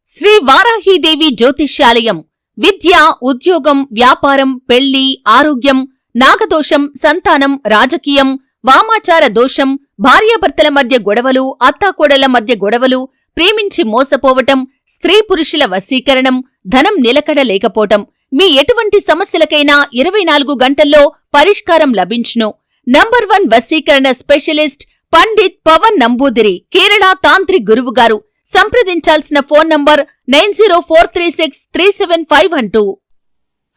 శ్రీ వారాహీదేవి జ్యోతిష్యాలయం విద్య, ఉద్యోగం, వ్యాపారం, పెళ్లి, ఆరోగ్యం, నాగదోషం, సంతానం, రాజకీయం, వామాచార దోషం, భార్యాభర్తల మధ్య గొడవలు, అత్తాకోడళ్ల మధ్య గొడవలు, ప్రేమించి మోసపోవటం, స్త్రీ పురుషుల వశీకరణం, ధనం నిలకడ లేకపోవటం, మీ ఎటువంటి సమస్యలకైనా 24 గంటల్లో పరిష్కారం లభించును. నంబర్ 1 వశీకరణ స్పెషలిస్ట్ పండిత్ పవన్ నంబూదిరి, కేరళ తాంత్రిక్ గురువుగారు. సంప్రదించాల్సిన ఫోన్ నంబర్ 9043637512.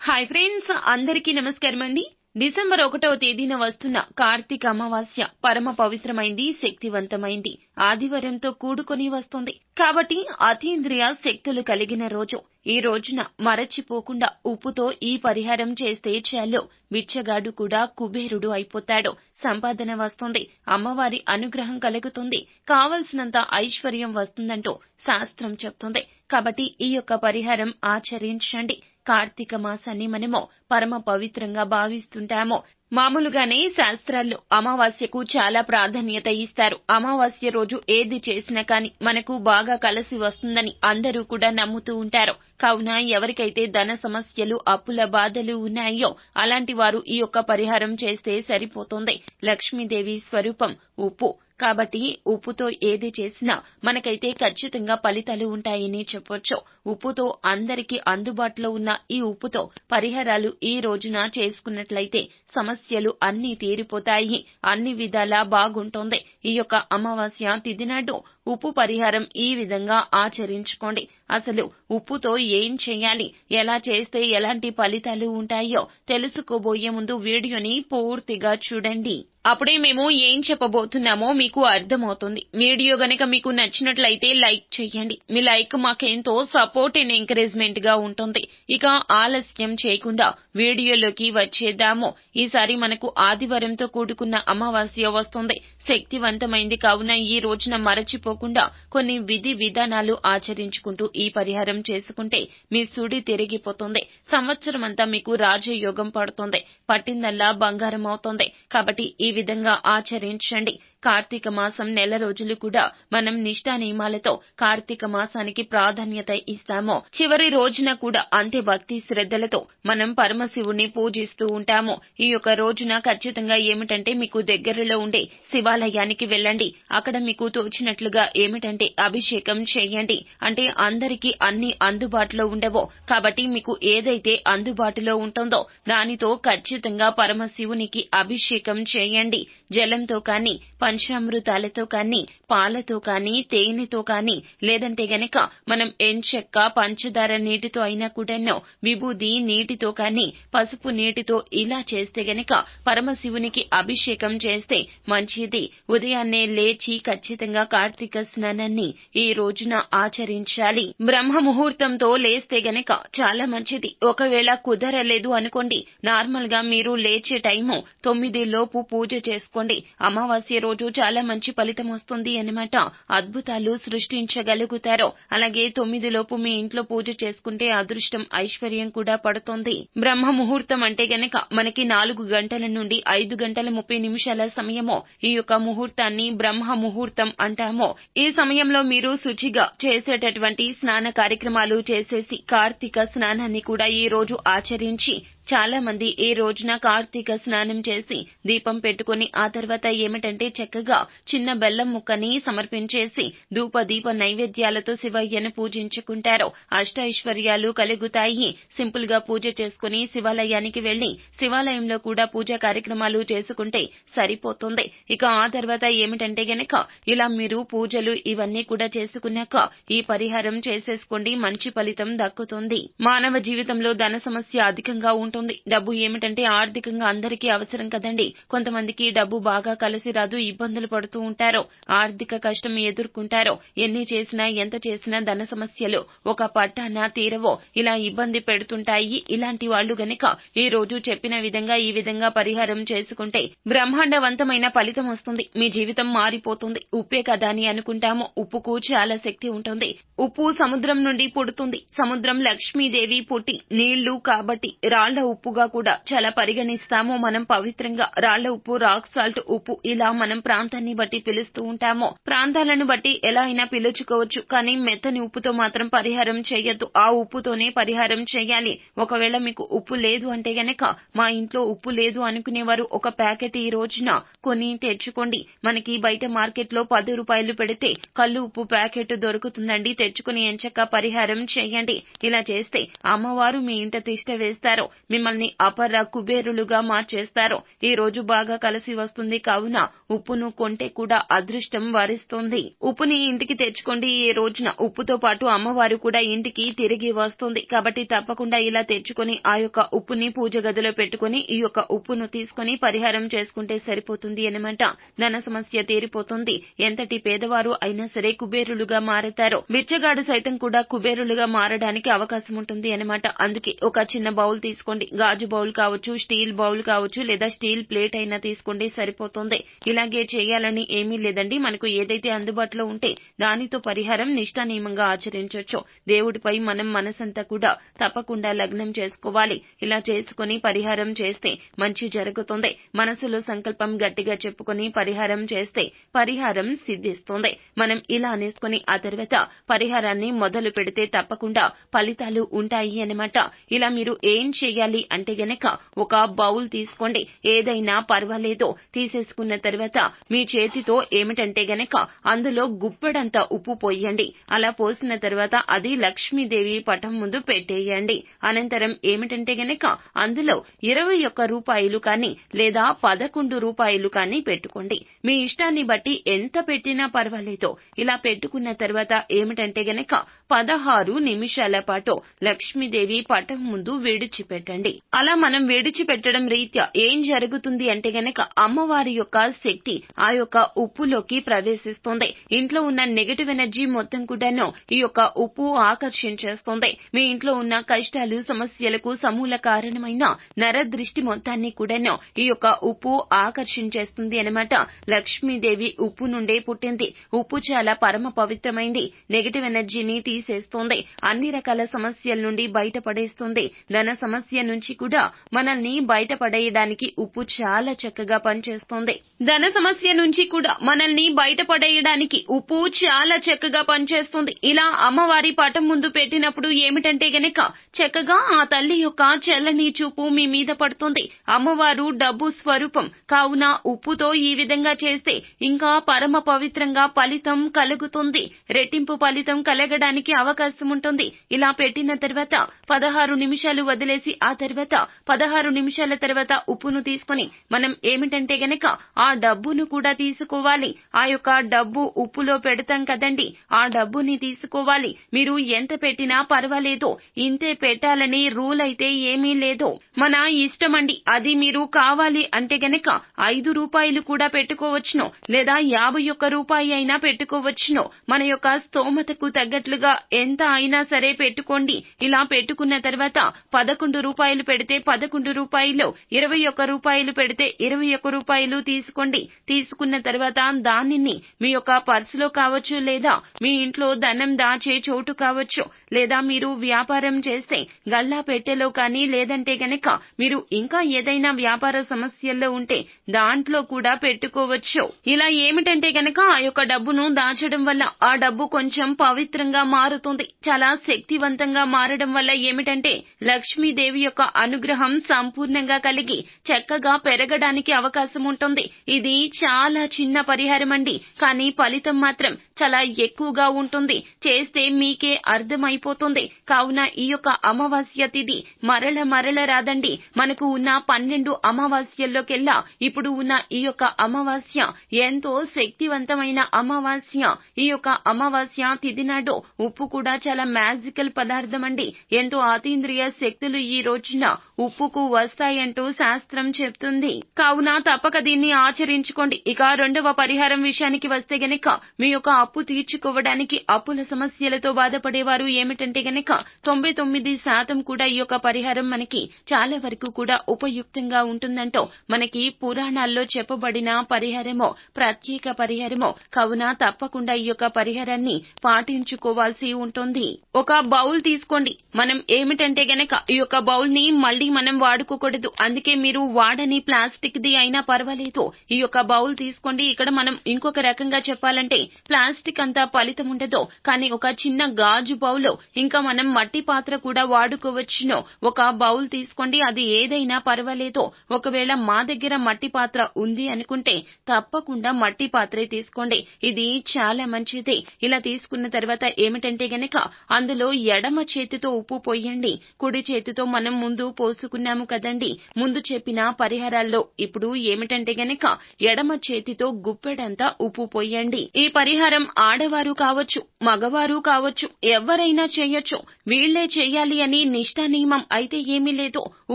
హాయ్ ఫ్రెండ్స్, అందరికీ నమస్కారం అండి. డిసెంబర్ 1వ తేదీన వస్తున్న కార్తీక అమావాస్య పరమ పవిత్రమైంది, శక్తివంతమైంది, ఆదివారంతో కూడుకొని వస్తుంది. కాబట్టి అతీంద్రియ శక్తులు కలిగిన రోజు. ఈ రోజున మరచిపోకుండా ఉప్పుతో ఈ పరిహారం చేస్తే చాలు, బిచ్చగాడు కూడా కుబేరుడు అయిపోతాడు. సంపాదన వస్తుంది, అమ్మవారి అనుగ్రహం కలుగుతుంది, కావలసినంత ఐశ్వర్యం వస్తుందంటూ శాస్త్రం చెప్తుంది. కాబట్టి ఈ యొక్క పరిహారం ఆచరించండి. కార్తీక మాసాన్ని మనము పరమ పవిత్రంగా భావిస్తుంటాము. మామూలుగానే శాస్త్రాల్లో అమావాస్యకు చాలా ప్రాధాన్యత ఇస్తారు. అమావాస్య రోజు ఏది చేసినా కానీ మనకు బాగా కలిసి వస్తుందని అందరూ కూడా నమ్ముతూ ఉంటారు. కావున ఎవరికైతే ధన సమస్యలు, అప్పుల బాధలు ఉన్నాయో అలాంటి వారు ఈ యొక్క పరిహారం చేస్తే సరిపోతుంది. లక్ష్మీదేవి స్వరూపం ఉప్పు. కాబట్టి ఉప్పుతో ఏది చేసినా మనకైతే ఖచ్చితంగా ఫలితాలు ఉంటాయని చెప్పొచ్చు. ఉప్పుతో అందరికీ అందుబాటులో ఉన్న ఈ ఉప్పుతో పరిహారాలు ఈ రోజున చేసుకున్నట్లయితే సమస్యలు అన్నీ తీరిపోతాయి, అన్ని విధాలా బాగుంటుంది. ఈ యొక్క అమావాస్య తిథి నాడు ఉప్పు పరిహారం ఈ విధంగా ఆచరించుకోండి. అసలు ఉప్పుతో ఏం చేయాలి, ఎలా చేస్తే ఎలాంటి ఫలితాలు ఉంటాయో తెలుసుకోబోయే ముందు వీడియోని పూర్తిగా చూడండి. అప్పుడే మేము ఏం చెప్పబోతున్నామో మీకు అర్థమవుతుంది. వీడియో గనక మీకు నచ్చినట్లయితే లైక్ చేయండి. మీ లైక్ మాకెంతో సపోర్ట్ అండ్ ఎంకరేజ్మెంట్ గా ఉంటుంది. ఇక ఆలస్యం చేయకుండా వీడియోలోకి వచ్చేద్దాము. ఈసారి మనకు ఆదివారంతో కూడుకున్న అమావాస్య వస్తుంది. శక్తివంతమైంది కావున ఈ రోజున మరచిపోకుండా కొన్ని విధి విధానాలు ఆచరించుకుంటూ ఈ పరిహారం చేసుకుంటే మీ సుడి తిరిగిపోతుంది. సంవత్సరం అంతా మీకు రాజయోగం పడుతుంది, పట్టిందల్లా బంగారం అవుతుంది. కాబట్టి ఈ విధంగా ఆచరించండి. కార్తీక మాసం నెల రోజులు కూడా మనం నిష్ఠా నియమాలతో కార్తీక మాసానికి ప్రాధాన్యత ఇస్తాము. చివరి రోజున కూడా అంతే భక్తి శ్రద్ధలతో మనం పరమశివుణ్ణి పూజిస్తూ ఉంటాము. ఈ యొక్క రోజున ఖచ్చితంగా ఏమిటంటే మీకు దగ్గరలో ఉండే శివాలయానికి వెళ్ళండి. అక్కడ మీకు తోచినట్లుగా ఏమిటంటే అభిషేకం చేయండి. అంటే అందరికీ అన్ని అందుబాటులో ఉండవో కాబట్టి మీకు ఏదైతే అందుబాటులో ఉంటుందో దానితో ఖచ్చితంగా పరమశివునికి అభిషేకం చేయండి. జలంతో కానీ, పంచామృతాలతో కానీ, పాలతో కానీ, తేనెతో కానీ, లేదంటే గనక మనం ఎంచెక్క, పంచదార నీటితో అయినా కూడాను, విభూది నీటితో కానీ, పసుపు నీటితో ఇలా చేస్తే గనక పరమశివునికి అభిషేకం చేస్తే మంచిది. ఉదయాన్నే లేచి ఖచ్చితంగా కార్తీక స్నానాన్ని ఈ రోజున ఆచరించాలి. బ్రహ్మ ముహూర్తంతో లేస్తే గనక చాలా మంచిది. ఒకవేళ కుదరలేదు అనుకోండి, నార్మల్ గా మీరు లేచే టైము 9 లోపు పూజ చేసుకోండి. అమావాస్య రోజు చాలా మంచి ఫలితం వస్తుంది అన్నమాట. అద్భుతాలు సృష్టించగలుగుతారు. అలాగే 9 లోపు మీ ఇంట్లో పూజ చేసుకుంటే అదృష్టం, ఐశ్వర్యం కూడా పడుతుంది. బ్రహ్మ ముహూర్తం అంటే గనక మనకి 4 గంటల నుండి 5 గంటల 30 నిమిషాల సమయము. ఈ యొక్క ముహూర్తాన్ని బ్రహ్మ ముహూర్తం అంటాము. ఈ సమయంలో మీరు శుచిగా చేసేటటువంటి స్నాన కార్యక్రమాలు చేసేసి కార్తీక స్నానాన్ని కూడా ఈ రోజు ఆచరించి, చాలా మంది ఈ రోజున కార్తీక స్నానం చేసి దీపం పెట్టుకుని ఆ తర్వాత ఏమిటంటే చక్కగా చిన్న బెల్లం ముక్కని సమర్పించేసి ధూప దీప నైవేద్యాలతో శివయ్యను పూజించుకుంటారు. అష్టైశ్వర్యాలు కలుగుతాయి. సింపుల్ గా పూజ చేసుకుని శివాలయానికి వెళ్లి శివాలయంలో కూడా పూజా కార్యక్రమాలు చేసుకుంటే సరిపోతుంది. ఇక ఆ తర్వాత ఏమిటంటే గనక ఇలా మీరు పూజలు ఇవన్నీ కూడా చేసుకున్నాక ఈ పరిహారం చేసేసుకోండి. మంచి ఫలితం దక్కుతుంది. మానవ జీవితంలో ధన సమస్య అధికంగా ఉంటుంది. డబ్బు ఏమిటంటే ఆర్థికంగా అందరికీ అవసరం కదండి. కొంతమందికి డబ్బు బాగా కలిసి రాదు, ఇబ్బందులు పడుతూ ఉంటారు, ఆర్థిక కష్టం ఎదుర్కొంటారు. ఎన్ని చేసినా ఎంత చేసినా ధన సమస్యలు ఒక పట్టాన తీరవో, ఇలా ఇబ్బంది పెడుతుంటాయి. ఇలాంటి వాళ్ళు గనక ఈ రోజు చెప్పిన విధంగా ఈ విధంగా పరిహారం చేసుకుంటే బ్రహ్మాండవంతమైన ఫలితం వస్తుంది. మీ జీవితం మారిపోతుంది. ఉప్పే కదా అని అనుకుంటాము. ఉప్పుకు చాలా శక్తి ఉంటుంది. ఉప్పు సముద్రం నుండి పుడుతుంది. సముద్రం లక్ష్మీదేవి పుట్టి నీళ్లు కాబట్టి రాళ్ల ఉప్పుగా కూడా చాలా పరిగణిస్తాము. మనం పవిత్రంగా రాళ్ల ఉప్పు, రాక్ సాల్ట్ ఉప్పు ఇలా మనం ప్రాంతాన్ని బట్టి పిలుస్తూ ఉంటాము. ప్రాంతాలను బట్టి ఎలా అయినా పిలుచుకోవచ్చు, కానీ మెత్తని ఉప్పుతో మాత్రం పరిహారం చేయొద్దు. ఆ ఉప్పుతోనే పరిహారం చేయాలి. ఒకవేళ మీకు ఉప్పు లేదు అంటే గనక మా ఇంట్లో ఉప్పు లేదు అనుకునేవారు ఒక ప్యాకెట్ ఈ రోజున కొని తెచ్చుకోండి. మనకి బయట మార్కెట్ లో 10 రూపాయలు పెడితే కల్లు ఉప్పు ప్యాకెట్ దొరుకుతుందండి. తెచ్చుకుని ఎంచక్క పరిహారం చేయండి. ఇలా చేస్తే అమ్మవారు మీ ఇంట తిష్ట వేస్తారు. మిమ్మల్ని అపర కుబేరులుగా మార్చేస్తారు. ఈ రోజు బాగా కలిసి వస్తుంది కావున ఉప్పును కొంటే కూడా అదృష్టం వరిస్తుంది. ఉప్పుని ఇంటికి తెచ్చుకోండి. ఈ రోజున ఉప్పుతో పాటు అమ్మవారు కూడా ఇంటికి తిరిగి వస్తుంది. కాబట్టి తప్పకుండా ఇలా తెచ్చుకొని ఆ యొక్క ఉప్పుని పూజ గదిలో పెట్టుకుని ఈ యొక్క ఉప్పును తీసుకుని పరిహారం చేసుకుంటే సరిపోతుంది అన్నమాట. ధన సమస్య తీరిపోతుంది. ఎంతటి పేదవారు అయినా సరే కుబేరులుగా మారతారు. బిచ్చగాడు సైతం కూడా కుబేరులుగా మారడానికి అవకాశం ఉంటుంది అన్నమాట. అందుకే ఒక చిన్న బౌల్ తీసుకోండి. గాజు బౌల్ కావచ్చు, స్టీల్ బౌల్ కావచ్చు, లేదా స్టీల్ ప్లేట్ అయినా తీసుకోండి, సరిపోతుంది. ఇలాగే చేయాలని ఏమీ లేదండి. మనకు ఏదైతే అందుబాటులో ఉంటే దానితో పరిహారం నిష్ఠానియమంగా ఆచరించవచ్చు. దేవుడిపై మనం మనసంతా కూడా తప్పకుండా లగ్నం చేసుకోవాలి. ఇలా చేసుకుని పరిహారం చేస్తే మంచి జరుగుతుంది. మనసులో సంకల్పం గట్టిగా చెప్పుకొని పరిహారం చేస్తే పరిహారం సిద్ధిస్తుంది. మనం ఇలా అనేసుకుని ఆ తర్వాత పరిహారాన్ని మొదలు పెడితే తప్పకుండా ఫలితాలు ఉంటాయి అన్నమాట. ఇలా మీరు ఏం చేయాలి అంటే గనక ఒక బౌల్ తీసుకోండి. ఏదైనా పర్వాలేదు. తీసేసుకున్న తర్వాత మీ చేతితో ఏమిటంటే గనక అందులో గుప్పెడంత ఉప్పు పోయండి. అలా పోసిన తర్వాత అది లక్ష్మీదేవి పటం ముందు పెట్టేయండి. అనంతరం ఏమిటంటే గనక అందులో 21 రూపాయలు కానీ లేదా 11 రూపాయలు కానీ పెట్టుకోండి. మీ ఇష్టాన్ని బట్టి ఎంత పెట్టినా పర్వాలేదు. ఇలా పెట్టుకున్న తర్వాత ఏమిటంటే గనక 16 నిమిషాల పాటు లక్ష్మీదేవి పటం ముందు విడిచిపెట్టండి. అలా మనం విడిచిపెట్టడం రీత్యా ఏం జరుగుతుంది అంటే గనక అమ్మవారి యొక్క శక్తి ఆ యొక్క ఉప్పులోకి ప్రవేశిస్తుంది. ఇంట్లో ఉన్న నెగటివ్ ఎనర్జీ మొత్తం కూడాను ఈ యొక్క ఉప్పు ఆకర్షించేస్తుంది. మీ ఇంట్లో ఉన్న కష్టాలు, సమస్యలకు సమూల కారణమైన నరదృష్టి మొత్తాన్ని కూడాను ఈ యొక్క ఉప్పు ఆకర్షించేస్తుంది అన్నమాట. లక్ష్మీదేవి ఉప్పు నుండే పుట్టింది. ఉప్పు చాలా పరమ పవిత్రమైంది. నెగటివ్ ఎనర్జీని తీసేస్తుంది. అన్ని రకాల సమస్యల నుండి బయటపడేస్తుంది. ధన సమస్య నుంచి కూడా మనల్ని బయటపడేయడానికి ఉప్పు చాలా చక్కగా పనిచేస్తుంది. ధన సమస్య నుంచి కూడా మనల్ని బయటపడేయడానికి ఉప్పు చాలా చక్కగా పనిచేస్తుంది. ఇలా అమ్మవారి పటం ముందు పెట్టినప్పుడు ఏమిటంటే గనక చక్కగా ఆ తల్లి యొక్క చల్లని చూపు మీ మీద పడుతుంది. అమ్మవారు డబ్బు స్వరూపం కావున ఉప్పుతో ఈ విధంగా చేస్తే ఇంకా పరమ పవిత్రంగా ఫలితం కలుగుతుంది. రెట్టింపు ఫలితం కలగడానికి అవకాశం ఉంటుంది. ఇలా పెట్టిన తర్వాత 16 నిమిషాలు వదిలేసి ఆ తర్వాత 16 నిమిషాల తర్వాత ఉప్పును తీసుకొని మనం ఏమిటంటే గనక ఆ డబ్బును కూడా తీసుకోవాలి. ఆ యొక్క డబ్బు ఉప్పులో పెడతాం కదండి, ఆ డబ్బుని తీసుకోవాలి. మీరు ఎంత పెట్టినా పర్వాలేదు. ఇంతే పెట్టాలని రూల్ అయితే ఏమీ లేదు. మన ఇష్టమండి. అది మీరు కావాలి అంటే గనక 5 రూపాయలు కూడా పెట్టుకోవచ్చును, లేదా 51 రూపాయి అయినా పెట్టుకోవచ్చును. మన యొక్క స్తోమతకు తగ్గట్లుగా ఎంత అయినా సరే పెట్టుకోండి. ఇలా పెట్టుకున్న తర్వాత 11 రూపాయలు పెడితే 11 రూపాయలు, 21 రూపాయలు పెడితే 21 రూపాయలు తీసుకోండి. తీసుకున్న తర్వాత దానిని మీ యొక్క పర్సులో కావచ్చు, లేదా మీ ఇంట్లో ధనం దాచే చోటు కావచ్చు, లేదా మీరు వ్యాపారం చేస్తే గల్లా పెట్టెలో కానీ, లేదంటే గనక మీరు ఇంకా ఏదైనా వ్యాపార సమస్యల్లో ఉంటే దాంట్లో కూడా పెట్టుకోవచ్చు. ఇలా ఏమిటంటే గనక ఆ యొక్క డబ్బును దాచడం వల్ల ఆ డబ్బు కొంచెం పవిత్రంగా మారుతుంది. చాలా శక్తివంతంగా మారడం వల్ల ఏమిటంటే లక్ష్మీదేవి యొక్క అనుగ్రహం సంపూర్ణంగా కలిగి చక్కగా పెరగడానికి అవకాశం ఉంటుంది. ఇది చాలా చిన్న పరిహారం అండి, కానీ ఫలితం మాత్రం చాలా ఎక్కువగా ఉంటుంది. చేస్తే మీకే అర్థమైపోతుంది. కావున ఈ యొక్క అమావాస్య తిథి మరల రాదండి. మనకు ఉన్న 12 అమావాస్యల్లోకెల్లా ఇప్పుడు ఉన్న ఈ యొక్క అమావాస్య ఎంతో శక్తివంతమైన అమావాస్య. ఈ యొక్క అమావాస్య తిథి నాడు ఉప్పు కూడా చాలా మ్యాజికల్ పదార్థం అండి. ఎంతో అతీంద్రియ శక్తులు ఈ రోజున ఉప్పుకు వస్తాయంటూ శాస్త్రం చెప్తుంది. కావున తప్పక దీన్ని ఆచరించుకోండి. ఇక రెండవ పరిహారం విషయానికి వస్తే గనక మీ యొక్క అప్పు తీర్చుకోవడానికి, అప్పుల సమస్యలతో బాధపడేవారు ఏమిటంటే గనక 99% కూడా ఈ యొక్క పరిహారం మనకి చాలా వరకు కూడా ఉపయుక్తంగా ఉంటుందంటూ మనకి పురాణాల్లో చెప్పబడిన పరిహారమో, ప్రత్యేక పరిహారమో. కావున తప్పకుండా ఈ యొక్క పరిహారాన్ని పాటించుకోవాల్సి ఉంటుంది. ఒక బౌల్ తీసుకోండి. మనం ఏమిటంటే గనక ఈ యొక్క బౌల్ ఉప్పుని మళ్ళీ మనం వాడుకోకూడదు. అందుకే మీరు వాడని ప్లాస్టిక్ ది అయినా పర్వాలేదు, ఈ యొక్క బౌల్ తీసుకోండి. ఇక్కడ మనం ఇంకొక రకంగా చెప్పాలంటే ప్లాస్టిక్ అంతా ఫలితం ఉండదు, కానీ ఒక చిన్న గాజు బౌల్ ఇంకా మనం మట్టి పాత్ర కూడా వాడుకోవచ్చును. ఒక బౌల్ తీసుకోండి, అది ఏదైనా పర్వాలేదు. ఒకవేళ మా దగ్గర మట్టి పాత్ర ఉంది అనుకుంటే తప్పకుండా మట్టి పాత్రే తీసుకోండి, ఇది చాలా మంచిది. ఇలా తీసుకున్న తర్వాత ఏమిటంటే గనక అందులో ఎడమ చేతితో ఉప్పు పోయండి. కుడి చేతితో మనం ముందు పోసుకున్నాము కదండి ముందు చెప్పిన పరిహారాల్లో. ఇప్పుడు ఏమిటంటే గనక ఎడమ చేతితో గుప్పెడంతా ఉప్పు పోయండి. ఈ పరిహారం ఆడవారు కావచ్చు, మగవారు కావచ్చు, ఎవరైనా చేయొచ్చు. వీళ్లే చేయాలి అని నిష్ఠా నియమం అయితే ఏమీ లేదు.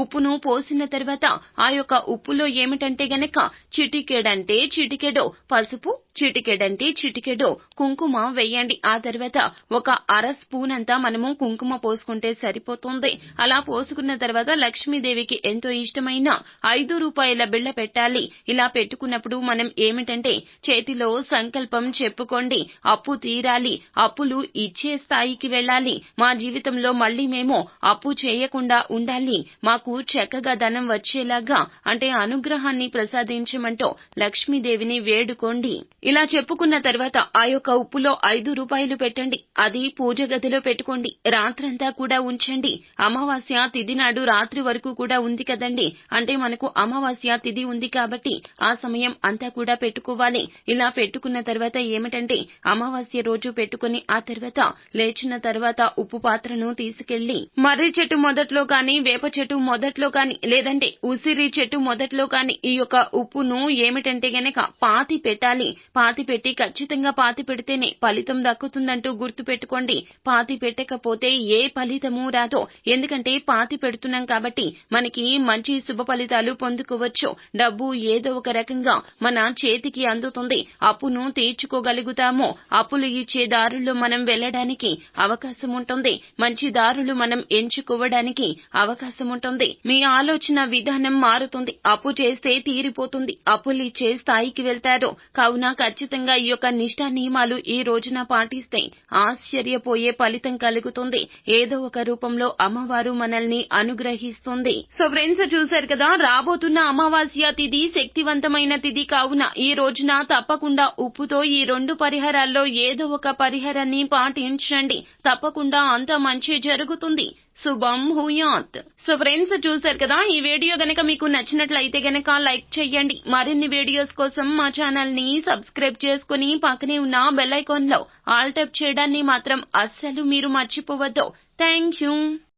ఉప్పును పోసిన తర్వాత ఆ యొక్క ఉప్పులో ఏమిటంటే గనక చిటికెడంటే చిటికెడు పసుపు, చిటికెడంటే చిటికెడు కుంకుమ వేయండి. ఆ తర్వాత ఒక అర స్పూన్ అంతా మనము కుంకుమ పోసుకుంటే సరిపోతుంది. అలా పోసుకున్న తర్వాత లక్ష్మీదేవికి ఎంతో ఇష్టమైన 5 రూపాయల బిళ్ళ పెట్టాలి. ఇలా పెట్టుకున్నప్పుడు మనం ఏమిటంటే చేతిలో సంకల్పం చెప్పుకోండి, అప్పు తీరాలి, అప్పులు ఇచ్చే స్థాయికి వెళ్ళాలి, మా జీవితంలో మళ్ళీ మేము అప్పు చేయకుండా ఉండాలి, మాకు చక్కగా ధనం వచ్చేలాగా అంటే అనుగ్రహాన్ని ప్రసాదించమంటూ లక్ష్మీదేవిని వేడుకోండి. ఇలా చెప్పుకున్న తర్వాత ఆ యొక్క ఉప్పులో 5 రూపాయలు పెట్టండి. అది పూజ గదిలో పెట్టుకోండి. రాత్రంతా కూడా ఉంచండి. అమావాస్య తిథి నాడు రాత్రి వరకు కూడా ఉంది కదండి, అంటే మనకు అమావాస్య తిథి ఉంది కాబట్టి ఆ సమయం అంతా కూడా పెట్టుకోవాలి. ఇలా పెట్టుకున్న తర్వాత ఏమిటంటే అమావాస్య రోజు పెట్టుకుని ఆ తర్వాత లేచిన తర్వాత ఉప్పు పాత్రను తీసుకెళ్లి మర్రి చెట్టు మొదట్లో కానీ, వేప చెట్టు మొదట్లో కానీ, లేదంటే ఉసిరి చెట్టు మొదట్లో కానీ ఈ యొక్క ఉప్పును ఏమిటంటే గనక పాతి పెట్టాలి. పాతి పెట్టి ఖచ్చితంగా పాతి పెడితేనే ఫలితం దక్కుతుందంటూ గుర్తు పెట్టుకోండి. పాతి పెట్టకపోతే ఏ ఫలితము రాదో. ఎందుకంటే పాతి పెడుతున్నాం కాబట్టి మనకి మంచి శుభ ఫలితాలు పొందుకోవచ్చు. డబ్బు ఏదో ఒక రకంగా మన చేతికి అందుతుంది. అప్పును తీర్చుకోగలుగుతాము. అప్పులు ఇచ్చే దారుల్లో మనం వెళ్ళడానికి అవకాశం ఉంటుంది. మంచి దారులు మనం ఎంచుకోవడానికి అవకాశం ఉంటుంది. మీ ఆలోచన విధానం మారుతుంది. అప్పు చేస్తే తీరిపోతుంది, అప్పులు ఇచ్చే స్థాయికి వెళ్తారు. కావున ఖచ్చితంగా ఈ యొక్క నిష్ఠా నియమాలు ఈ రోజున పాటిస్తే ఆశ్చర్యపోయే ఫలితం కలుగుతుంది. ఏదో ఒక రూపంలో అమ్మవారు మనల్ని అనుగ్రహిస్తుంది. సో ఫ్రెండ్స్, చూశారు కదా, రాబోతున్న అమావాస్య తిథి శక్తివంతమైన తిథి. కావున ఈ రోజున తప్పకుండా ఉప్పుతో ఈ 2 పరిహారాల్లో ఏదో ఒక పరిహారాన్ని పాటించండి. తప్పకుండా అంతా మంచి జరుగుతుంది. శుభం భూయాత్. సో ఫ్రెండ్స్, చూశారు కదా, ఈ వీడియో గనక మీకు నచ్చినట్లయితే గనక లైక్ చేయండి. మరిన్ని వీడియోస్ కోసం మా ఛానల్ ని సబ్స్క్రైబ్ చేసుకుని పక్కనే ఉన్న బెల్ ఐకాన్ లో ఆల్ ట్యాప్ చేయడాన్ని మాత్రం అస్సలు మీరు మర్చిపోవద్దు. Thank you.